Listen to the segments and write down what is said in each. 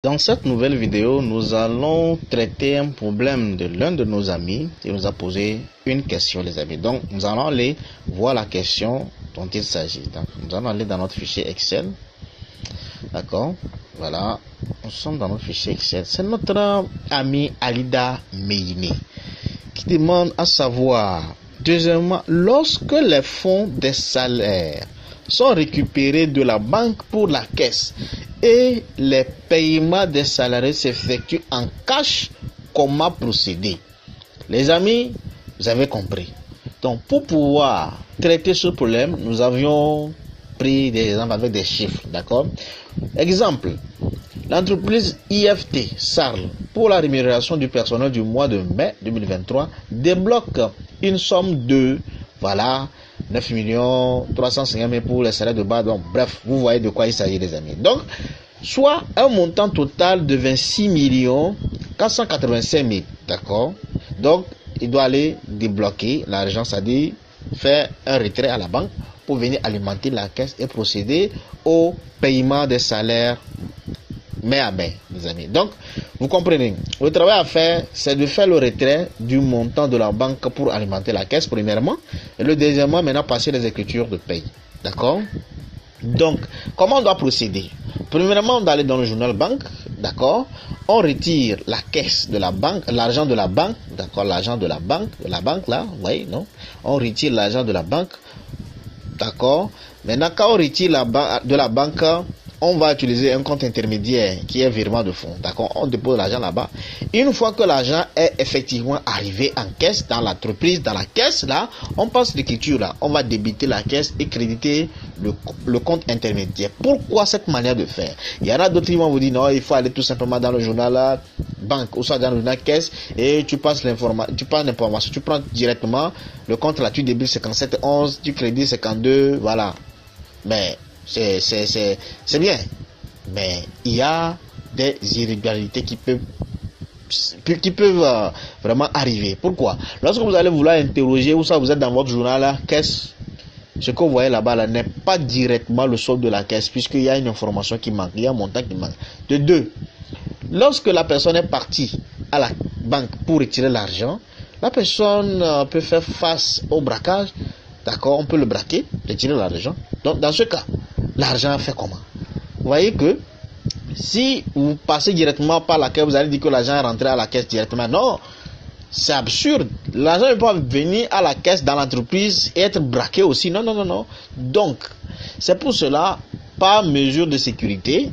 Dans cette nouvelle vidéo, nous allons traiter un problème de l'un de nos amis qui nous a posé une question, les amis. Donc, nous allons aller voir la question dont il s'agit. Donc, nous allons aller dans notre fichier Excel. D'accord? Voilà. Nous sommes dans notre fichier Excel. C'est notre ami Alida Meini qui demande à savoir, deuxièmement, lorsque les fonds des salaires sont récupérés de la banque pour la caisse et les paiements des salariés s'effectuent en cash, comment procéder? Les amis, vous avez compris. Donc, pour pouvoir traiter ce problème, nous avions pris des exemples avec des chiffres, d'accord? Exemple, l'entreprise IFT Sarl, pour la rémunération du personnel du mois de mai 2023, débloque une somme de, voilà, 9 350 000 pour les salaires de base. Donc, bref, vous voyez de quoi il s'agit, les amis. Donc, soit un montant total de 26 485 000. D'accord? Donc, il doit aller débloquer l'argent, c'est-à-dire faire un retrait à la banque pour venir alimenter la caisse et procéder au paiement des salaires main à main, les amis. Donc, vous comprenez, le travail à faire, c'est de faire le retrait du montant de la banque pour alimenter la caisse, premièrement, et le deuxièmement, maintenant, passer les écritures de paye. D'accord? Donc, comment on doit procéder? Premièrement, on doit aller dans le journal banque, d'accord? On retire la caisse de la banque, l'argent de la banque, d'accord? L'argent de la banque là, vous voyez, non? On retire l'argent de la banque, d'accord? Maintenant, quand on retire de la banque, on va utiliser un compte intermédiaire qui est virement de fonds. D'accord? On dépose l'argent là-bas. Une fois que l'argent est effectivement arrivé en caisse, dans l'entreprise, dans la caisse, là, on passe l'écriture là. On va débiter la caisse et créditer le compte intermédiaire. Pourquoi cette manière de faire? Il y en a d'autres qui vont vous dire non, il faut aller tout simplement dans le journal là, banque ou soit dans le journal caisse et tu passes l'information, tu prends directement le compte là, tu débites 57,11, tu crédites 52, voilà. Mais c'est bien, mais il y a des irrégularités qui peuvent vraiment arriver. Pourquoi? Lorsque vous allez vouloir interroger, ou ça vous êtes dans votre journal là, caisse, ce que vous voyez là-bas là, n'est pas directement le solde de la caisse, puisqu'il y a une information qui manque, il y a un montant qui manque. De deux, lorsque la personne est partie à la banque pour retirer l'argent, la personne peut faire face au braquage. D'accord, on peut le braquer, retirer l'argent. Donc, dans ce cas, l'argent fait comment? Vous voyez que si vous passez directement par la caisse, vous allez dire que l'argent est rentré à la caisse directement. Non, c'est absurde. L'argent ne peut pas venir à la caisse dans l'entreprise et être braqué aussi. Non, non, non, non. Donc, c'est pour cela, par mesure de sécurité,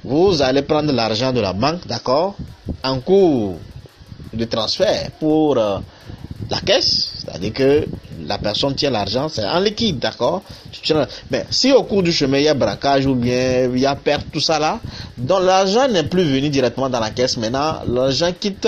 vous allez prendre l'argent de la banque, d'accord, en cours de transfert pour la caisse, c'est-à-dire que la personne tient l'argent, c'est en liquide, d'accord? Mais si au cours du chemin, il y a braquage ou bien il y a perte, tout ça là, donc l'argent n'est plus venu directement dans la caisse. Maintenant, l'argent quitte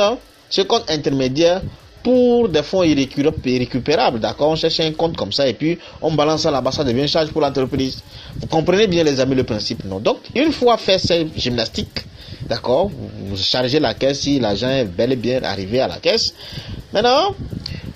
ce compte intermédiaire pour des fonds irrécupérables, d'accord? On cherche un compte comme ça et puis on balance ça là-bas, ça devient une charge pour l'entreprise. Vous comprenez bien, les amis, le principe, non? Donc, une fois fait cette gymnastique, d'accord, vous chargez la caisse si l'argent est bel et bien arrivé à la caisse. Maintenant,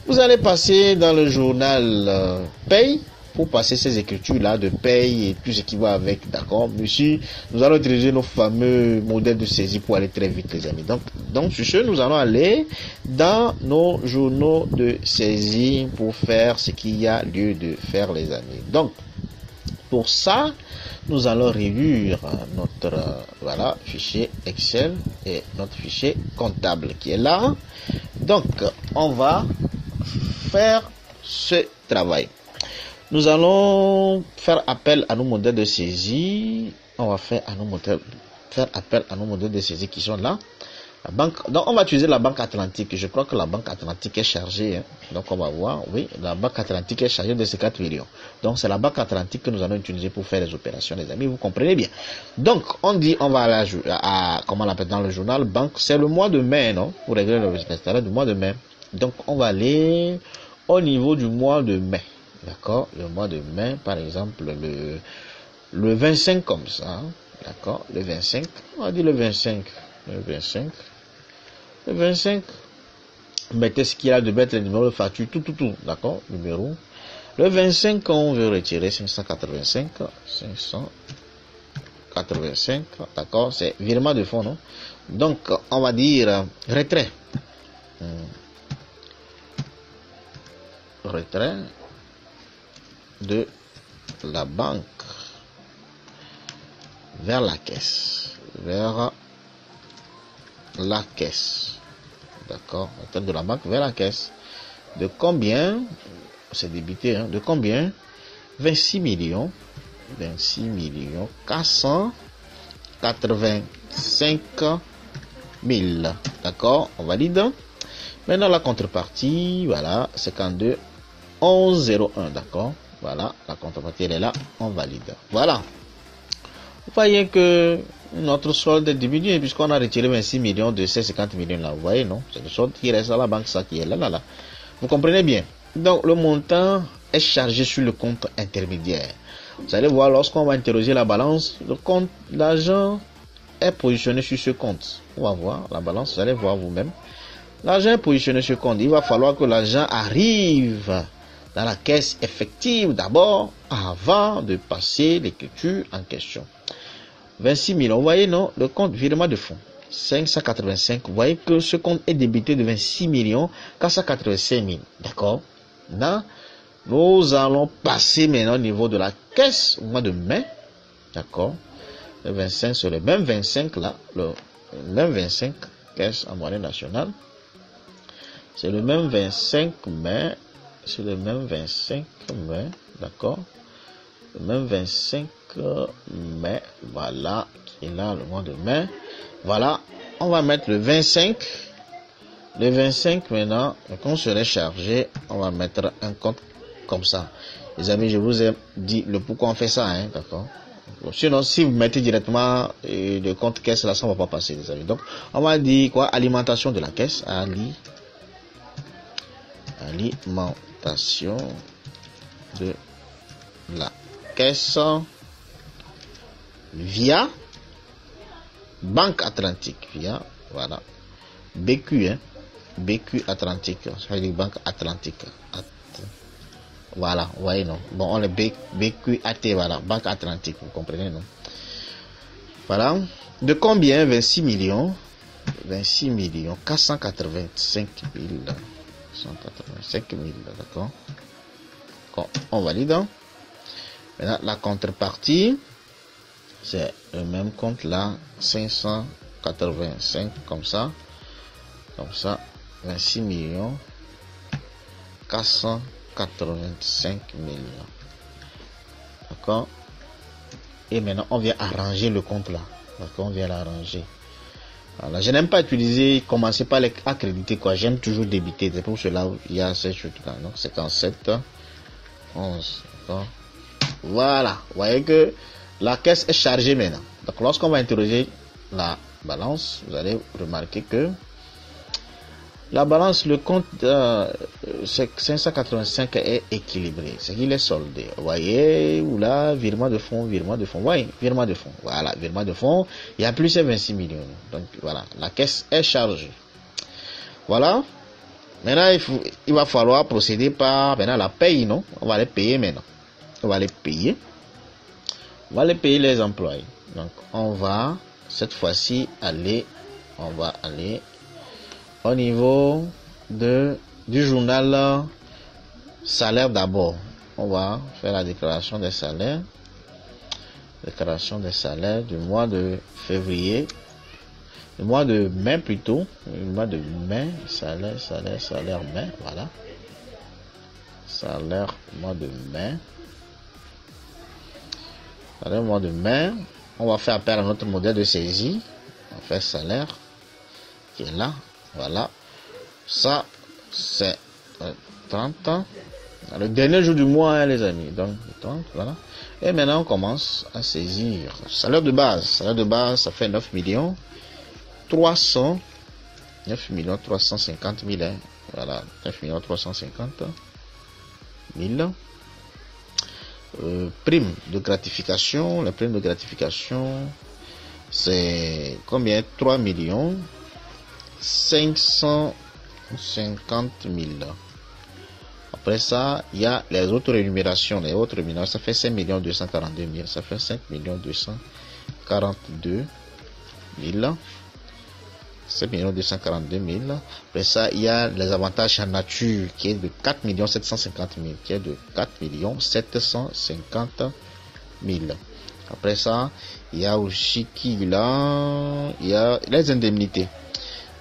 vous allez passer dans le journal paye pour passer ces écritures-là de paye et tout ce qui va avec, d'accord? Monsieur, nous allons utiliser nos fameux modèles de saisie pour aller très vite, les amis. Donc sur ce, nous allons aller dans nos journaux de saisie pour faire ce qu'il y a lieu de faire, les amis. Donc, pour ça, nous allons réduire notre voilà, fichier Excel et notre fichier comptable qui est là. Donc, on va faire ce travail. Nous allons faire appel à nos modèles de saisie. On va faire appel à nos modèles de saisie qui sont là. La banque, donc on va utiliser la banque Atlantique. Je crois que la banque Atlantique est chargée. Hein. Donc on va voir, oui, la banque Atlantique est chargée de ces 4 millions. Donc c'est la banque Atlantique que nous allons utiliser pour faire les opérations, les amis. Vous comprenez bien. Donc on dit, on va aller comment on l'appelle dans le journal banque. C'est le mois de mai, non? Pour régler le business du mois de mai. Donc on va aller au niveau du mois de mai. D'accord? Le mois de mai, par exemple, le 25 comme ça. Hein? D'accord? Le 25. On va dire le 25. Le 25. Mettez ce qu'il y a de mettre le numéro de facture, tout. D'accord? Numéro. Le 25, on veut retirer 585. 585, d'accord, c'est virement de fonds, non? Donc, on va dire retrait. Retrait de la banque vers la caisse. Vers la caisse. D'accord, retrait de la banque vers la caisse. De combien? C'est débité, hein? De combien? 26 millions 485 000. D'accord, on valide. Maintenant la contrepartie, voilà, 52 1101. D'accord, voilà, la contrepartie elle est là, on valide. Voilà, vous voyez que notre solde est diminué puisqu'on a retiré 26 millions de ces 50 millions là. Vous voyez, non? C'est le solde qui reste à la banque, ça qui est là. Vous comprenez bien? Donc le montant est chargé sur le compte intermédiaire. Vous allez voir, lorsqu'on va interroger la balance, le compte d'argent est positionné sur ce compte. On va voir la balance, vous allez voir vous-même. L'argent est positionné sur ce compte. Il va falloir que l'argent arrive dans la caisse effective d'abord, avant de passer l'écriture en question. 26 000, vous voyez, non? Le compte virement de fonds, 585. Vous voyez que ce compte est débité de 26 485 000. D'accord? Là, nous allons passer maintenant au niveau de la caisse au mois de mai. D'accord? Le 25, c'est le même 25 là. Le même 25, caisse en monnaie nationale. C'est le même 25 mai. C'est le même 25 mai. D'accord? Le même 25 mai. Voilà. Qui est là le mois de mai. Voilà. On va mettre le 25. Le 25 maintenant, quand on serait chargé, on va mettre un compte comme ça. Les amis, je vous ai dit le pourquoi on fait ça, hein, d'accord? Sinon, si vous mettez directement le compte caisse, là, ça ne va pas passer, les amis. Donc, on va dire quoi? Alimentation de la caisse. Alimentation de la caisse via Banque Atlantique. Via, voilà. BQ, hein. BQ Atlantique. Ça veut dire Banque Atlantique. Voilà, vous voyez, non? Bon, on est BQAT, voilà, Banque Atlantique, vous comprenez, non? Voilà. De combien? 26 millions 485 000. 185 000, d'accord? On valide. Maintenant, la contrepartie, c'est le même compte là, 585, comme ça, 26 millions 485 000. D'accord? Et maintenant, on vient arranger le compte là. D'accord? On vient l'arranger. Voilà. Je n'aime pas commencer par les accréditer, quoi. J'aime toujours débiter. C'est pour cela il y a ces choses-là. Donc, 57, 11. D'accord? Voilà. Vous voyez que la caisse est chargée maintenant. Donc, lorsqu'on va interroger la balance, vous allez remarquer que la balance, le compte 585 est équilibré. C'est qu'il est soldé. Vous voyez, ou là, virement de fonds. Oui, virement de fonds. Voilà, virement de fonds. Il y a plus de 26 millions. Donc, voilà, la caisse est chargée. Voilà. Maintenant, il va falloir procéder par maintenant la paye, non? On va les payer maintenant. On va les payer les employés. Donc, on va, cette fois-ci, on va aller au niveau du journal salaire d'abord. On va faire la déclaration des salaires. Déclaration des salaires du mois de février. Le mois de mai plutôt. Le mois de mai. Salaire mai. Voilà. Salaire mois de mai. Salaire mois de mai. On va faire appel à notre modèle de saisie. On va faire salaire qui est là. Voilà, ça c'est 30 ans. Le dernier jour du mois, hein, les amis. Donc 30, voilà. Et maintenant on commence à saisir. Salaire de base, ça fait 9 millions 350 000. Hein. Voilà, 9 millions 350 000. Prime de gratification. La prime de gratification, c'est combien? 3 millions 550 000. Après ça, il y a les autres rémunérations. Ça fait 5 242 000. Ça fait 5 242 242 000. 7 242 000. Après ça, il y a les avantages en nature qui est de 4 750 000. Qui est de 4 750 000. Après ça, il y a aussi il y a les indemnités.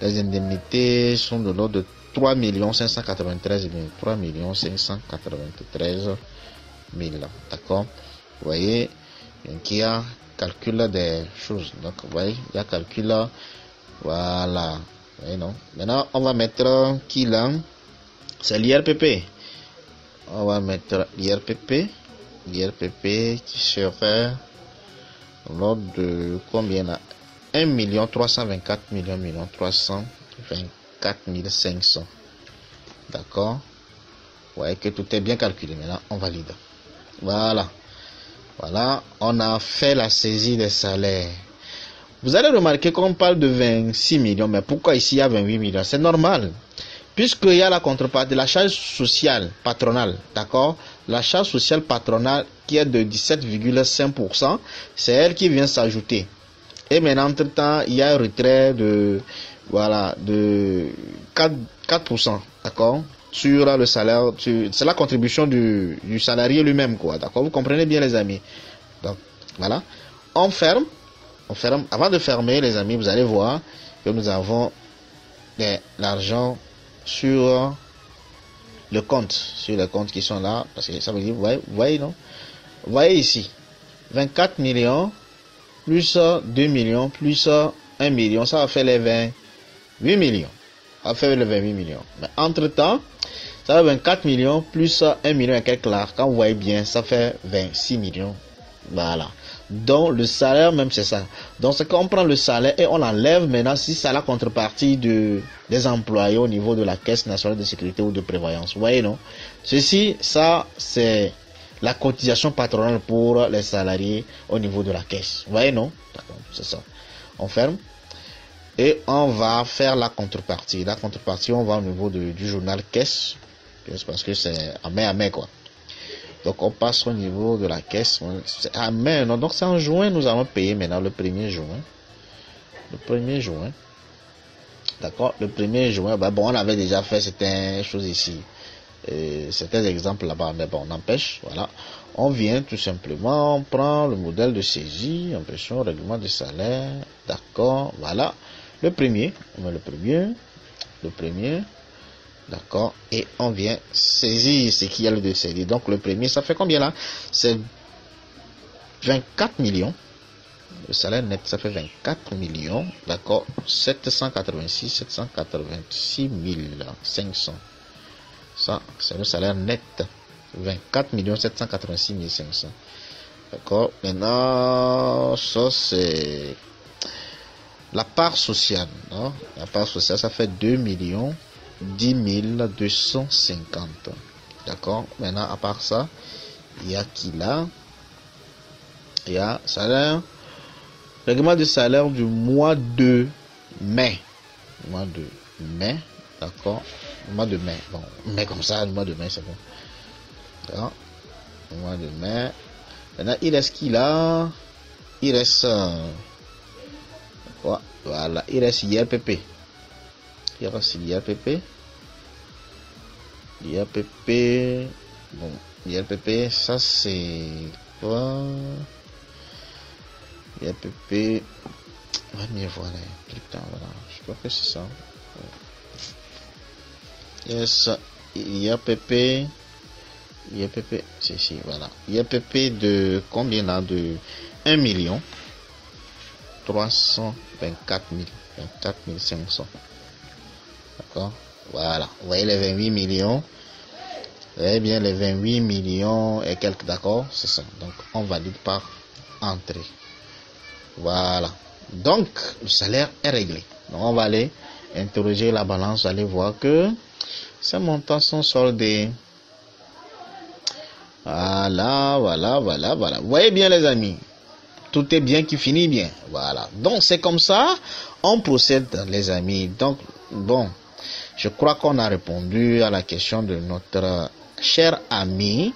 Les indemnités sont de l'ordre de 3 593 000. 3 593 000. D'accord? Vous voyez, donc il y a calcul des choses. Donc, vous voyez, il y a calcul. Voilà. Vous voyez, non? Maintenant, on va mettre qui là? C'est l'IRPP. On va mettre l'IRPP. L'IRPP qui serait l'ordre de combien là? 1 324 324 500. D'accord? Vous voyez que tout est bien calculé. Maintenant, on valide. Voilà. Voilà. On a fait la saisie des salaires. Vous allez remarquer qu'on parle de 26 millions. Mais pourquoi ici il y a 28 millions? C'est normal. Puisqu'il y a la contrepartie de la charge sociale patronale. D'accord? La charge sociale patronale qui est de 17,5%. C'est elle qui vient s'ajouter. Et maintenant, entre-temps, il y a un retrait de, voilà, de 4%, d'accord, sur le salaire, c'est la contribution du salarié lui-même, quoi, d'accord, vous comprenez bien, les amis. Donc, voilà, on ferme, avant de fermer, les amis, vous allez voir que nous avons l'argent sur le compte, sur les comptes qui sont là, parce que ça veut dire, vous voyez, non, vous voyez ici, 24 millions, plus 2 millions, plus 1 million, ça va faire les 28 millions. Ça va faire les 28 millions. Mais entre-temps, ça va 24 millions, plus 1 million et quelques là. Quand vous voyez bien, ça fait 26 millions. Voilà. Donc, le salaire, même c'est ça. Donc, c'est qu'on prend le salaire et on enlève maintenant si c'est la contrepartie des employés au niveau de la Caisse nationale de sécurité ou de prévoyance. Vous voyez, non? Ceci, ça, c'est la cotisation patronale pour les salariés au niveau de la caisse. Vous voyez, non? D'accord, c'est ça. On ferme. Et on va faire la contrepartie. La contrepartie, on va au niveau du journal caisse. Parce que c'est à mai, quoi. Donc, on passe au niveau de la caisse. C'est à mai, non? Donc, c'est en juin, nous allons payer maintenant le 1er juin. Le 1er juin. D'accord? Le 1er juin, ben bon, on avait déjà fait certaines choses ici. Certains exemples là-bas, mais bon, on empêche, voilà. On vient tout simplement, on prend le modèle de saisie, impression, règlement de salaire, d'accord, voilà. Le premier, on met le premier, d'accord, et on vient saisir ce qu'il y a le de saisie. Donc le premier, ça fait combien là? C'est 24 millions. Le salaire net, ça fait 24 millions, d'accord, 786 500. Ça, c'est le salaire net. 24 786 500. D'accord. Maintenant, ça, c'est la part sociale. Non? La part sociale, ça fait 2 10 250. D'accord. Maintenant, à part ça, il y a qui là? Il y a salaire. Règlement de salaire du mois de mai. Mois de mai. D'accord. Le mois de mai. Bon, mai comme ça, le mois de mai, c'est bon. D'accord. Le mois de mai. Maintenant, il reste qui là? Il reste. Voilà. Il reste IRPP. Il reste l'IRPP. l'IRPP. Bon, l'IRPP, ça c'est quoi? l'IRPP. On va mieux voir là. Voilà. Je crois que c'est ça. Yes, IRPP, c'est ici, voilà. IRPP de combien là? De 1 324 500. D'accord? Voilà. Vous voyez les 28 millions. Vous voyez bien les 28 millions et quelques, d'accord? C'est ça. Donc, on valide par entrée. Voilà. Donc, le salaire est réglé. Donc, on va aller interroger la balance. Vous allez voir que ces montants sont soldés. Voilà. Vous voyez bien, les amis. Tout est bien qui finit bien. Voilà. Donc, c'est comme ça. On procède, les amis. Donc, bon. Je crois qu'on a répondu à la question de notre cher ami.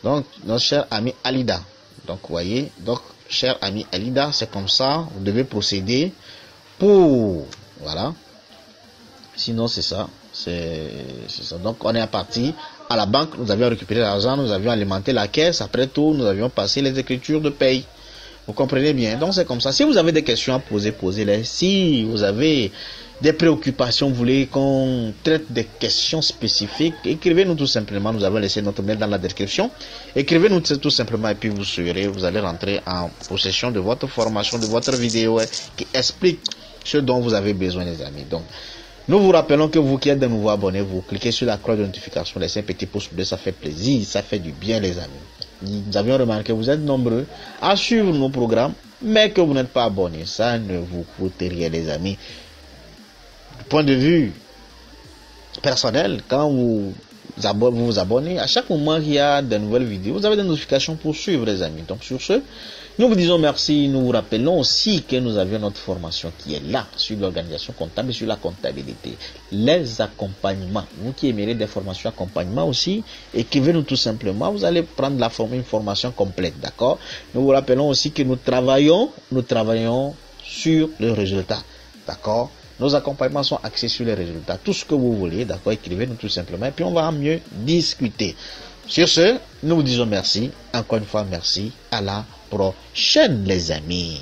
Donc, notre cher ami Alida. Donc, vous voyez. Donc, cher ami Alida, c'est comme ça, vous devez procéder pour, voilà, sinon c'est ça, c'est ça. Donc on est parti à la banque, nous avions récupéré l'argent, nous avions alimenté la caisse, après tout, nous avions passé les écritures de paye. Vous comprenez bien, donc c'est comme ça. Si vous avez des questions à poser, posez-les. Si vous avez des préoccupations, vous voulez qu'on traite des questions spécifiques, écrivez-nous tout simplement. Nous avons laissé notre mail dans la description. Écrivez-nous tout simplement et puis vous allez rentrer en possession de votre formation, de votre vidéo qui explique ce dont vous avez besoin, les amis. Donc, nous vous rappelons que vous qui êtes de nouveaux abonnés, vous cliquez sur la croix de notification, laissez un petit pouce bleu, ça fait plaisir, ça fait du bien, les amis. Nous avions remarqué que vous êtes nombreux à suivre nos programmes, mais que vous n'êtes pas abonnés. Ça ne vous coûte rien, les amis. Du point de vue personnel, quand vous vous abonnez, à chaque moment qu'il y a de nouvelles vidéos, vous avez des notifications pour suivre, les amis. Donc sur ce, nous vous disons merci. Nous vous rappelons aussi que nous avions notre formation qui est là sur l'organisation comptable et sur la comptabilité. Les accompagnements. Vous qui aimeriez des formations accompagnement aussi, écrivez-nous tout simplement. Vous allez prendre une formation complète, d'accord? Nous vous rappelons aussi que nous travaillons sur le résultat, d'accord? Nos accompagnements sont axés sur les résultats. Tout ce que vous voulez, d'accord, écrivez-nous tout simplement et puis on va mieux discuter. Sur ce, nous vous disons merci. Encore une fois, merci. À la prochaine, les amis.